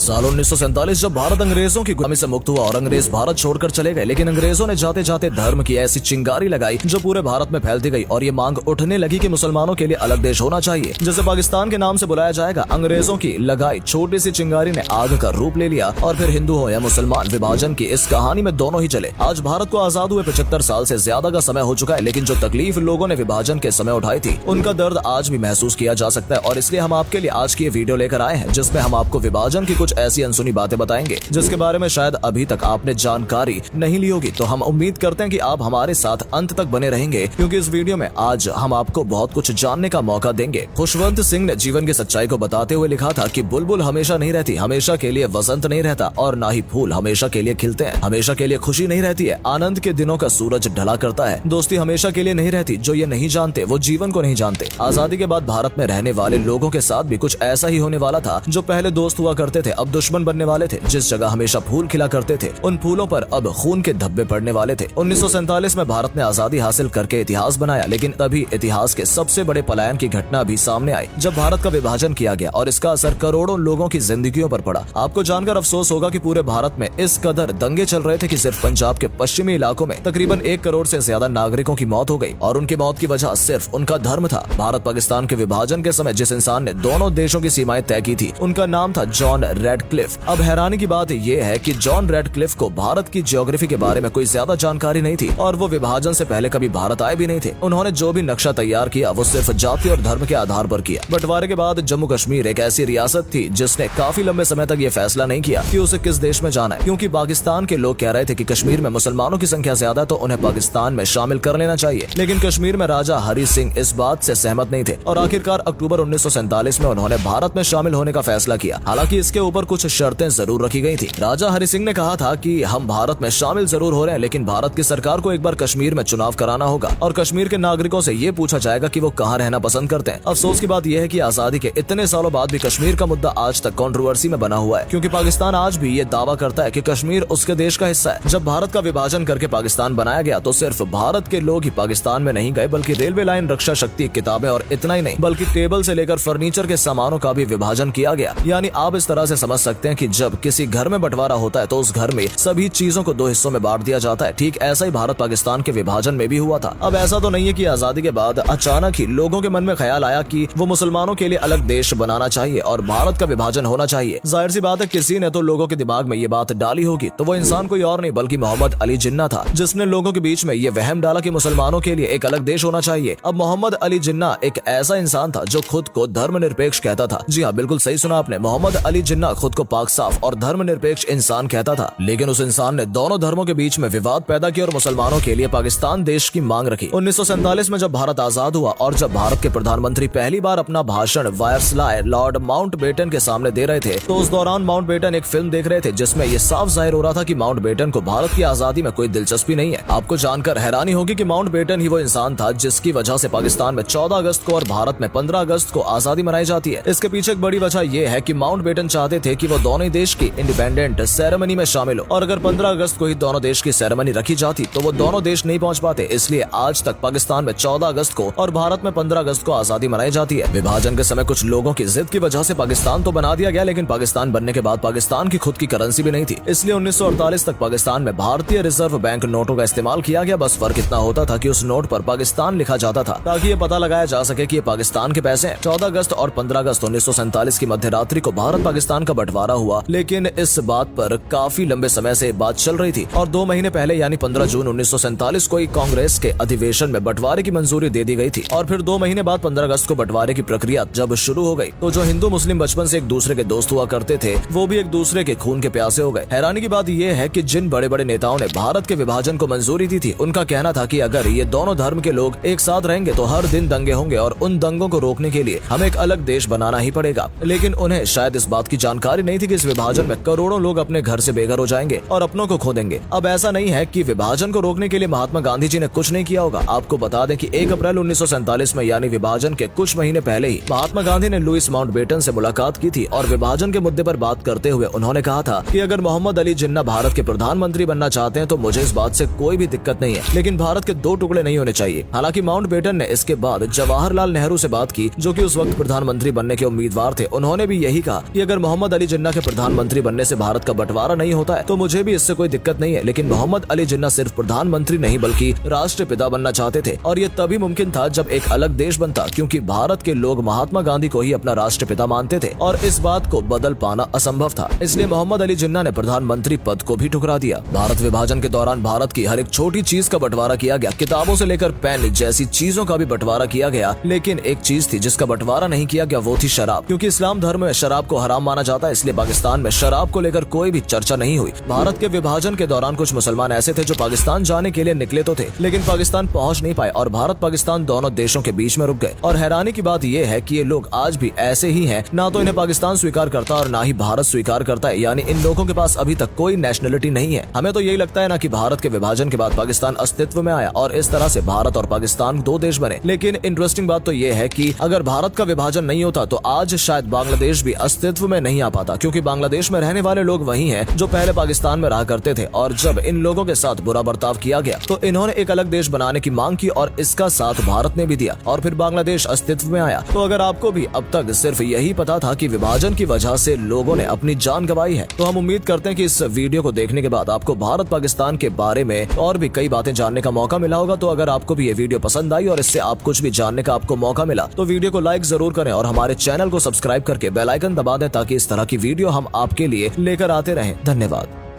साल 1947 जब भारत अंग्रेजों की गुलामी से मुक्त हुआ और अंग्रेज भारत छोड़कर चले गए, लेकिन अंग्रेजों ने जाते जाते धर्म की ऐसी चिंगारी लगाई जो पूरे भारत में फैलती गई और ये मांग उठने लगी कि मुसलमानों के लिए अलग देश होना चाहिए, जिसे पाकिस्तान के नाम से बुलाया जाएगा। अंग्रेजों की लगाई छोटी सी चिंगारी ने आग का रूप ले लिया और फिर हिंदू हो या मुसलमान, विभाजन की इस कहानी में दोनों ही चले। आज भारत को आजाद हुए 75 साल से ज्यादा का समय हो चुका है, लेकिन जो तकलीफ लोगों ने विभाजन के समय उठाई थी उनका दर्द आज भी महसूस किया जा सकता है। और इसलिए हम आपके लिए आज की ये वीडियो लेकर आए हैं, जिसमें हम आपको विभाजन की कुछ ऐसी अनसुनी बातें बताएंगे जिसके बारे में शायद अभी तक आपने जानकारी नहीं ली होगी। तो हम उम्मीद करते हैं कि आप हमारे साथ अंत तक बने रहेंगे, क्योंकि इस वीडियो में आज हम आपको बहुत कुछ जानने का मौका देंगे। खुशवंत सिंह ने जीवन की सच्चाई को बताते हुए लिखा था कि बुलबुल हमेशा नहीं रहती, हमेशा के लिए वसंत नहीं रहता, और ना ही फूल हमेशा के लिए खिलते हैं। हमेशा के लिए खुशी नहीं रहती है, आनंद के दिनों का सूरज ढला करता है। दोस्ती हमेशा के लिए नहीं रहती, जो ये नहीं जानते वो जीवन को नहीं जानते। आजादी के बाद भारत में रहने वाले लोगों के साथ भी कुछ ऐसा ही होने वाला था। जो पहले दोस्त हुआ करते थे अब दुश्मन बनने वाले थे। जिस जगह हमेशा फूल खिला करते थे उन फूलों पर अब खून के धब्बे पड़ने वाले थे। 1947 में भारत ने आजादी हासिल करके इतिहास बनाया, लेकिन तभी इतिहास के सबसे बड़े पलायन की घटना भी सामने आई, जब भारत का विभाजन किया गया और इसका असर करोड़ों लोगों की जिंदगियों पर पड़ा। आपको जानकर अफसोस होगा कि पूरे भारत में इस कदर दंगे चल रहे थे कि सिर्फ पंजाब के पश्चिमी इलाकों में तकरीबन 1 करोड़ से ज्यादा नागरिकों की मौत हो गई, और उनकी मौत की वजह सिर्फ उनका धर्म था। भारत पाकिस्तान के विभाजन के समय जिस इंसान ने दोनों देशों की सीमाएं तय की थी उनका नाम था जॉन रेडक्लिफ। अब हैरानी की बात यह है कि जॉन रेडक्लिफ को भारत की ज्योग्राफी के बारे में कोई ज्यादा जानकारी नहीं थी और वो विभाजन से पहले कभी भारत आए भी नहीं थे। उन्होंने जो भी नक्शा तैयार किया वो सिर्फ जाति और धर्म के आधार पर किया। बंटवारे के बाद जम्मू कश्मीर एक ऐसी रियासत थी जिसने काफी लंबे समय तक ये फैसला नहीं किया कि उसे किस देश में जाना है, क्योंकि पाकिस्तान के लोग कह रहे थे कि कश्मीर में मुसलमानों की संख्या ज्यादा है तो उन्हें पाकिस्तान में शामिल कर लेना चाहिए। लेकिन कश्मीर में राजा हरि सिंह इस बात से सहमत नहीं थे और आखिरकार अक्टूबर 1947 में उन्होंने भारत में शामिल होने का फैसला किया। हालांकि इसके ऊपर कुछ शर्तें जरूर रखी गई थी। राजा हरि सिंह ने कहा था कि हम भारत में शामिल जरूर हो रहे हैं, लेकिन भारत की सरकार को एक बार कश्मीर में चुनाव कराना होगा और कश्मीर के नागरिकों से ये पूछा जाएगा कि वो कहाँ रहना पसंद करते हैं। अफसोस की बात यह है कि आजादी के इतने सालों बाद भी कश्मीर का मुद्दा आज तक कंट्रोवर्सी में बना हुआ है, क्योंकि पाकिस्तान आज भी ये दावा करता है कि कश्मीर उसके देश का हिस्सा है। जब भारत का विभाजन करके पाकिस्तान बनाया गया तो सिर्फ भारत के लोग ही पाकिस्तान में नहीं गए, बल्कि रेलवे लाइन, रक्षा शक्ति, किताबें और इतना ही नहीं बल्कि टेबल से लेकर फर्नीचर के सामानों का भी विभाजन किया गया। यानी आप इस तरह से समझ सकते हैं कि जब किसी घर में बंटवारा होता है तो उस घर में सभी चीजों को 2 हिस्सों में बांट दिया जाता है। ठीक ऐसा ही भारत पाकिस्तान के विभाजन में भी हुआ था। अब ऐसा तो नहीं है कि आजादी के बाद अचानक ही लोगों के मन में ख्याल आया कि वो मुसलमानों के लिए अलग देश बनाना चाहिए और भारत का विभाजन होना चाहिए। जाहिर सी बात है किसी ने तो लोगों के दिमाग में ये बात डाली होगी, तो वो इंसान कोई और नहीं बल्कि मोहम्मद अली जिन्ना था, जिसने लोगों के बीच में ये वहम डाला कि मुसलमानों के लिए एक अलग देश होना चाहिए। अब मोहम्मद अली जिन्ना एक ऐसा इंसान था जो खुद को धर्मनिरपेक्ष कहता था। जी हाँ, बिल्कुल सही सुना आपने, मोहम्मद अली जिन्ना खुद को पाक साफ और धर्मनिरपेक्ष इंसान कहता था। लेकिन उस इंसान ने दोनों धर्मों के बीच में विवाद पैदा किया और मुसलमानों के लिए पाकिस्तान देश की मांग रखी। 1947 में जब भारत आजाद हुआ और जब भारत के प्रधानमंत्री पहली बार अपना भाषण वायसराय लॉर्ड माउंटबेटन के सामने दे रहे थे, तो उस दौरान माउंटबेटन एक फिल्म देख रहे थे जिसमें ये साफ जाहिर हो रहा था कि माउंटबेटन को भारत की आजादी में कोई दिलचस्पी नहीं है। आपको जानकर हैरानी होगी कि माउंटबेटन ही वो इंसान था जिसकी वजह से पाकिस्तान में 14 अगस्त को और भारत में 15 अगस्त को आजादी मनाई जाती है। इसके पीछे एक बड़ी वजह यह है कि माउंटबेटन चाहते थे कि वो दोनों देश की इंडिपेंडेंट सेरेमनी में शामिल हो, और अगर 15 अगस्त को ही दोनों देश की सेरेमनी रखी जाती तो वो दोनों देश नहीं पहुंच पाते। इसलिए आज तक पाकिस्तान में 14 अगस्त को और भारत में 15 अगस्त को आजादी मनाई जाती है। विभाजन के समय कुछ लोगों की जिद की वजह से पाकिस्तान तो बना दिया गया, लेकिन पाकिस्तान बनने के बाद पाकिस्तान की खुद की करेंसी भी नहीं थी। इसलिए 1948 तक पाकिस्तान में भारतीय रिजर्व बैंक नोटों का इस्तेमाल किया गया। बस फर्क इतना होता था कि उस नोट पर पाकिस्तान लिखा जाता था ताकि ये पता लगाया जा सके कि ये पाकिस्तान के पैसे हैं। 14 अगस्त और 15 अगस्त 1947 की मध्य रात्रि को भारत पाकिस्तान का बंटवारा हुआ, लेकिन इस बात पर काफी लंबे समय से बात चल रही थी और 2 महीने पहले यानी 15 जून 1947 को कांग्रेस के अधिवेशन में बंटवारे की मंजूरी दे दी गई थी। और फिर 2 महीने बाद 15 अगस्त को बंटवारे की प्रक्रिया जब शुरू हो गई तो जो हिंदू मुस्लिम बचपन से एक दूसरे के दोस्त हुआ करते थे वो भी एक दूसरे के खून के प्यासे हो गए। हैरानी की बात यह है कि जिन बड़े बड़े नेताओं ने भारत के विभाजन को मंजूरी दी थी उनका कहना था कि अगर ये दोनों धर्म के लोग एक साथ रहेंगे तो हर दिन दंगे होंगे और उन दंगों को रोकने के लिए हमें एक अलग देश बनाना ही पड़ेगा। लेकिन उन्हें शायद इस बात की जानकारी नहीं थी कि इस विभाजन में करोड़ों लोग अपने घर से बेघर हो जाएंगे और अपनों को खो देंगे। अब ऐसा नहीं है कि विभाजन को रोकने के लिए महात्मा गांधी जी ने कुछ नहीं किया होगा। आपको बता दें कि 1 अप्रैल 1947 में यानी विभाजन के कुछ महीने पहले ही महात्मा गांधी ने लुईस माउंटबेटन से मुलाकात की थी और विभाजन के मुद्दे पर बात करते हुए उन्होंने कहा था कि अगर मोहम्मद अली जिन्ना भारत के प्रधानमंत्री बनना चाहते हैं तो मुझे इस बात से कोई भी दिक्कत नहीं है, लेकिन भारत के 2 टुकड़े नहीं होने चाहिए। हालांकि माउंटबेटन ने इसके बाद जवाहरलाल नेहरू से बात की जो कि उस वक्त प्रधानमंत्री बनने के उम्मीदवार थे। उन्होंने भी यही कहा कि अगर मोहम्मद मोहम्मद अली जिन्ना के प्रधानमंत्री बनने से भारत का बंटवारा नहीं होता है तो मुझे भी इससे कोई दिक्कत नहीं है, लेकिन मोहम्मद अली जिन्ना सिर्फ प्रधानमंत्री नहीं बल्कि राष्ट्रपिता बनना चाहते थे और ये तभी मुमकिन था जब एक अलग देश बनता, क्योंकि भारत के लोग महात्मा गांधी को ही अपना राष्ट्रपिता मानते थे और इस बात को बदल पाना असंभव था। इसलिए मोहम्मद अली जिन्ना ने प्रधानमंत्री पद को भी ठुकरा दिया। भारत विभाजन के दौरान भारत की हर एक छोटी चीज का बंटवारा किया गया, किताबों से लेकर पेन जैसी चीजों का भी बंटवारा किया गया, लेकिन एक चीज थी जिसका बंटवारा नहीं किया गया, वो थी शराब। क्योंकि इस्लाम धर्म में शराब को हराम माना जाता है, इसलिए पाकिस्तान में शराब को लेकर कोई भी चर्चा नहीं हुई। भारत के विभाजन के दौरान कुछ मुसलमान ऐसे थे जो पाकिस्तान जाने के लिए निकले तो थे, लेकिन पाकिस्तान पहुंच नहीं पाए और भारत पाकिस्तान दोनों देशों के बीच में रुक गए। और हैरानी की बात यह है कि ये लोग आज भी ऐसे ही हैं, ना तो इन्हें पाकिस्तान स्वीकार करता और ना ही भारत स्वीकार करता है, यानी इन लोगों के पास अभी तक कोई नेशनलिटी नहीं है। हमें तो यही लगता है ना कि भारत के विभाजन के बाद पाकिस्तान अस्तित्व में आया और इस तरह से भारत और पाकिस्तान दो देश बने। लेकिन इंटरेस्टिंग बात तो ये है कि अगर भारत का विभाजन नहीं होता तो आज शायद बांग्लादेश भी अस्तित्व में नहीं आ पाता, क्योंकि बांग्लादेश में रहने वाले लोग वही हैं जो पहले पाकिस्तान में रहा करते थे और जब इन लोगों के साथ बुरा बर्ताव किया गया तो इन्होंने एक अलग देश बनाने की मांग की और इसका साथ भारत ने भी दिया और फिर बांग्लादेश अस्तित्व में आया। तो अगर आपको भी अब तक सिर्फ यही पता था कि विभाजन की वजह से लोगों ने अपनी जान गंवाई है, तो हम उम्मीद करते हैं कि इस वीडियो को देखने के बाद आपको भारत पाकिस्तान के बारे में और भी कई बातें जानने का मौका मिला होगा। तो अगर आपको भी ये वीडियो पसंद आई और इससे आप कुछ भी जानने का आपको मौका मिला तो वीडियो को लाइक जरूर करें और हमारे चैनल को सब्सक्राइब करके बेल आइकन दबा दें ताकि इस तरह की वीडियो हम आपके लिए लेकर आते रहें। धन्यवाद।